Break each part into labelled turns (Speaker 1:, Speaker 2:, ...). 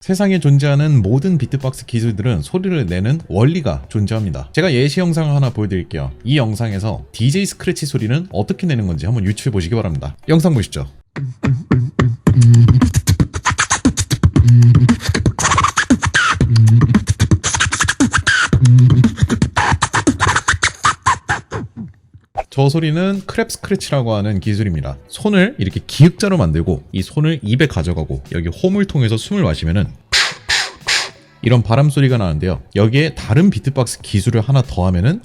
Speaker 1: 세상에 존재하는 모든 비트박스 기술들은 소리를 내는 원리가 존재합니다. 제가 예시 영상을 하나 보여드릴게요. 이 영상에서 DJ 스크래치 소리는 어떻게 내는 건지 한번 유추해 보시기 바랍니다. 영상 보시죠. 저 소리는 크랩 스크래치라고 하는 기술입니다. 손을 이렇게 기역자로 만들고 이 손을 입에 가져가고 여기 홈을 통해서 숨을 마시면은 이런 바람 소리가 나는데요. 여기에 다른 비트박스 기술을 하나 더하면은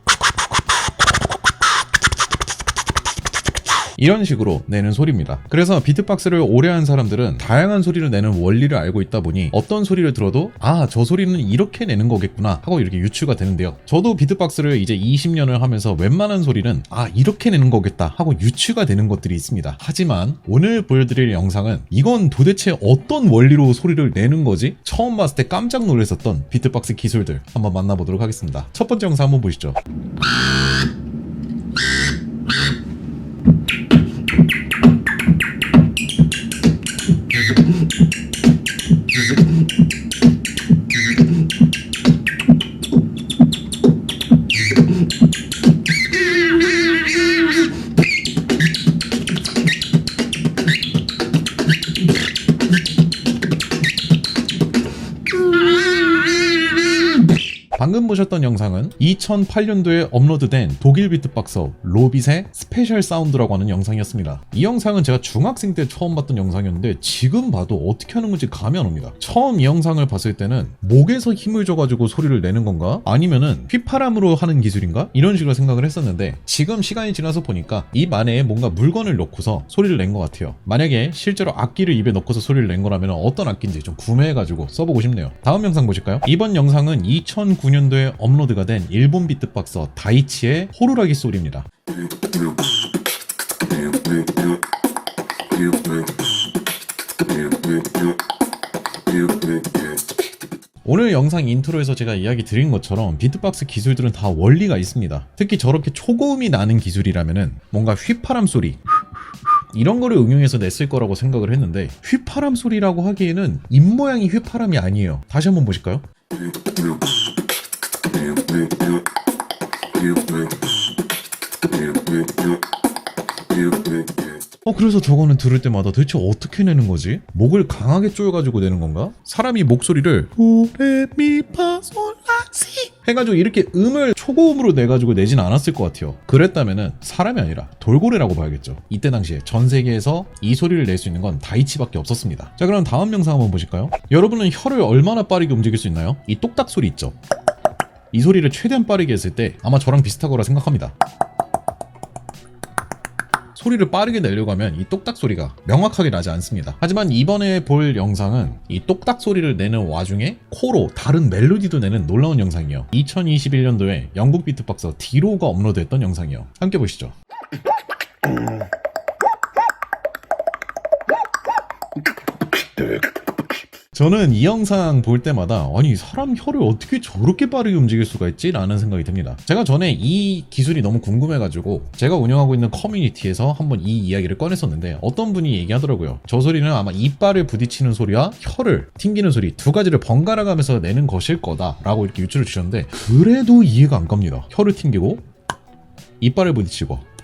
Speaker 1: 이런 식으로 내는 소리입니다. 그래서 비트박스를 오래 한 사람들은 다양한 소리를 내는 원리를 알고 있다 보니 어떤 소리를 들어도 아, 저 소리는 이렇게 내는 거겠구나 하고 이렇게 유추가 되는데요. 저도 비트박스를 이제 20년을 하면서 웬만한 소리는 아, 이렇게 내는 거겠다 하고 유추가 되는 것들이 있습니다. 하지만 오늘 보여드릴 영상은 이건 도대체 어떤 원리로 소리를 내는 거지? 처음 봤을 때 깜짝 놀랐었던 비트박스 기술들 한번 만나보도록 하겠습니다. 첫 번째 영상 한번 보시죠. 방금 보셨던 영상은 2008년도에 업로드된 독일 비트박서 로빗의 스페셜 사운드라고 하는 영상이었습니다. 이 영상은 제가 중학생 때 처음 봤던 영상이었는데 지금 봐도 어떻게 하는 건지 감이 안 옵니다. 처음 이 영상을 봤을 때는 목에서 힘을 줘가지고 소리를 내는 건가? 아니면은 휘파람으로 하는 기술인가? 이런 식으로 생각을 했었는데 지금 시간이 지나서 보니까 입 안에 뭔가 물건을 넣고서 소리를 낸 것 같아요. 만약에 실제로 악기를 입에 넣고서 소리를 낸 거라면 어떤 악기인지 좀 구매해가지고 써보고 싶네요. 다음 영상 보실까요? 이번 영상은 2009년도에 업로드가 된 일본 비트박서 다이치의 호루라기 소리입니다. 오늘 영상 인트로에서 제가 이야기 드린 것처럼 비트박스 기술들은 다 원리가 있습니다. 특히 저렇게 초고음이 나는 기술이라면은 뭔가 휘파람 소리 이런 거를 응용해서 냈을 거라고 생각을 했는데 휘파람 소리라고 하기에는 입모양이 휘파람이 아니에요. 다시 한번 보실까요? 그래서 저거는 들을 때마다 도대체 어떻게 내는 거지? 목을 강하게 조여가지고 내는 건가? 사람이 목소리를 도레미파솔라시 해가지고 이렇게 음을 초고음으로 내가지고 내진 않았을 것 같아요. 그랬다면은 사람이 아니라 돌고래라고 봐야겠죠. 이때 당시에 전 세계에서 이 소리를 낼 수 있는 건 다이치밖에 없었습니다. 자, 그럼 다음 영상 한번 보실까요? 여러분은 혀를 얼마나 빠르게 움직일 수 있나요? 이 똑딱 소리 있죠? 이 소리를 최대한 빠르게 했을 때 아마 저랑 비슷할 거라 생각합니다. 소리를 빠르게 내려고 하면 이 똑딱 소리가 명확하게 나지 않습니다. 하지만 이번에 볼 영상은 이 똑딱 소리를 내는 와중에 코로 다른 멜로디도 내는 놀라운 영상이에요. 2021년도에 영국 비트박서 디로가 업로드했던 영상이에요. 함께 보시죠. 저는 이 영상 볼 때마다 아니 사람 혀를 어떻게 저렇게 빠르게 움직일 수가 있지? 라는 생각이 듭니다. 제가 전에 이 기술이 너무 궁금해가지고 제가 운영하고 있는 커뮤니티에서 한번 이 이야기를 꺼냈었는데 어떤 분이 얘기하더라고요. 저 소리는 아마 이빨을 부딪히는 소리와 혀를 튕기는 소리 두 가지를 번갈아 가면서 내는 것일 거다 라고 이렇게 유추를 주셨는데 그래도 이해가 안 갑니다. 혀를 튕기고 이빨을 부딪히고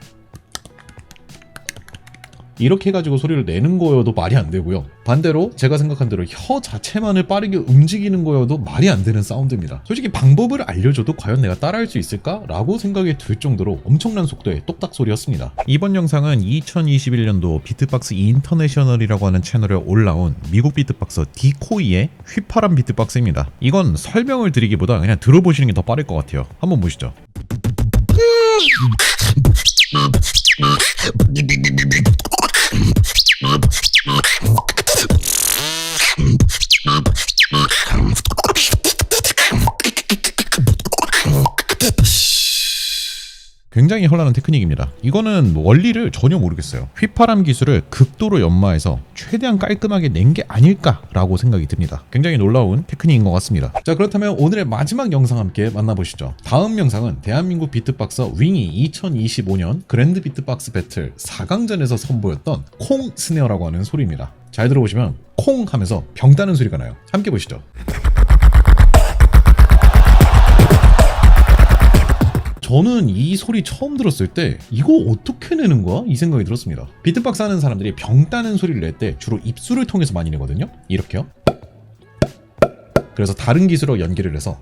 Speaker 1: 이렇게 해가지고 소리를 내는 거여도 말이 안 되고요. 반대로 제가 생각한 대로 혀 자체만을 빠르게 움직이는 거여도 말이 안 되는 사운드입니다. 솔직히 방법을 알려줘도 과연 내가 따라할 수 있을까? 라고 생각이 들 정도로 엄청난 속도의 똑딱 소리였습니다. 이번 영상은 2021년도 비트박스 인터내셔널이라고 하는 채널에 올라온 미국 비트박서 디코이의 휘파람 비트박스입니다. 이건 설명을 드리기보다 그냥 들어보시는 게 더 빠를 것 같아요. 한번 보시죠. 굉장히 현란한 테크닉입니다. 이거는 원리를 전혀 모르겠어요. 휘파람 기술을 극도로 연마해서 최대한 깔끔하게 낸 게 아닐까라고 생각이 듭니다. 굉장히 놀라운 테크닉인 것 같습니다. 자, 그렇다면 오늘의 마지막 영상 함께 만나보시죠. 다음 영상은 대한민국 비트박서 윙이 2025년 그랜드 비트박스 배틀 4강전에서 선보였던 콩 스네어라고 하는 소리입니다. 잘 들어보시면 콩 하면서 병 따는 소리가 나요. 함께 보시죠. 저는 이 소리 처음 들었을 때 이거 어떻게 내는 거야? 이 생각이 들었습니다. 비트박스 하는 사람들이 병 따는 소리를 낼 때 주로 입술을 통해서 많이 내거든요. 이렇게요. 그래서 다른 기술로 연기를 해서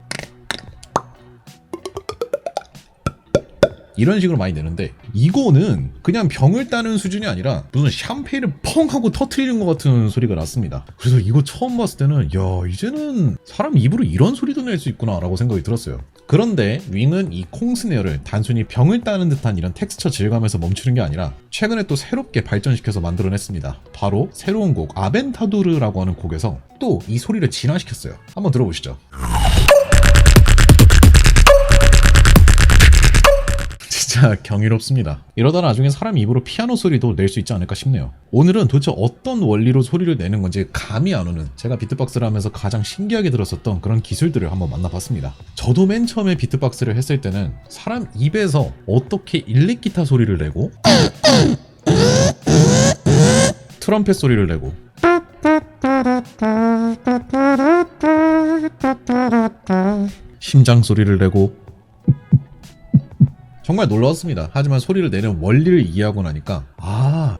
Speaker 1: 이런 식으로 많이 내는데, 이거는 그냥 병을 따는 수준이 아니라 무슨 샴페인을 펑 하고 터트리는 것 같은 소리가 났습니다. 그래서 이거 처음 봤을 때는 야, 이제는 사람 입으로 이런 소리도 낼 수 있구나 라고 생각이 들었어요. 그런데 윙은 이 콩 스네어를 단순히 병을 따는 듯한 이런 텍스처 질감에서 멈추는 게 아니라 최근에 또 새롭게 발전시켜서 만들어냈습니다. 바로 새로운 곡 아벤타두르라고 하는 곡에서 또 이 소리를 진화시켰어요. 한번 들어보시죠. 진짜 경이롭습니다. 이러다 나중에 사람 입으로 피아노 소리도 낼 수 있지 않을까 싶네요. 오늘은 도대체 어떤 원리로 소리를 내는 건지 감이 안 오는, 제가 비트박스를 하면서 가장 신기하게 들었었던 그런 기술들을 한번 만나봤습니다. 저도 맨 처음에 비트박스를 했을 때는 사람 입에서 어떻게 일렉 기타 소리를 내고 트럼펫 소리를 내고 심장 소리를 내고 정말 놀라웠습니다. 하지만 소리를 내는 원리를 이해하고 나니까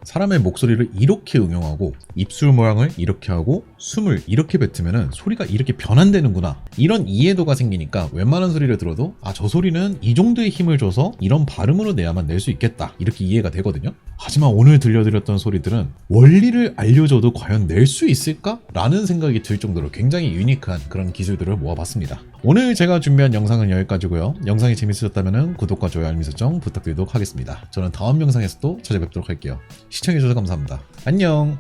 Speaker 1: 사람의 목소리를 이렇게 응용하고 입술 모양을 이렇게 하고 숨을 이렇게 뱉으면 소리가 이렇게 변환되는구나, 이런 이해도가 생기니까 웬만한 소리를 들어도 저 소리는 이 정도의 힘을 줘서 이런 발음으로 내야만 낼 수 있겠다, 이렇게 이해가 되거든요. 하지만 오늘 들려드렸던 소리들은 원리를 알려줘도 과연 낼 수 있을까? 라는 생각이 들 정도로 굉장히 유니크한 그런 기술들을 모아봤습니다. 오늘 제가 준비한 영상은 여기까지고요. 영상이 재밌으셨다면 구독과 좋아요, 알림 설정 부탁드리도록 하겠습니다. 저는 다음 영상에서 또 찾아뵙도록 할게요. 시청해주셔서 감사합니다. 안녕.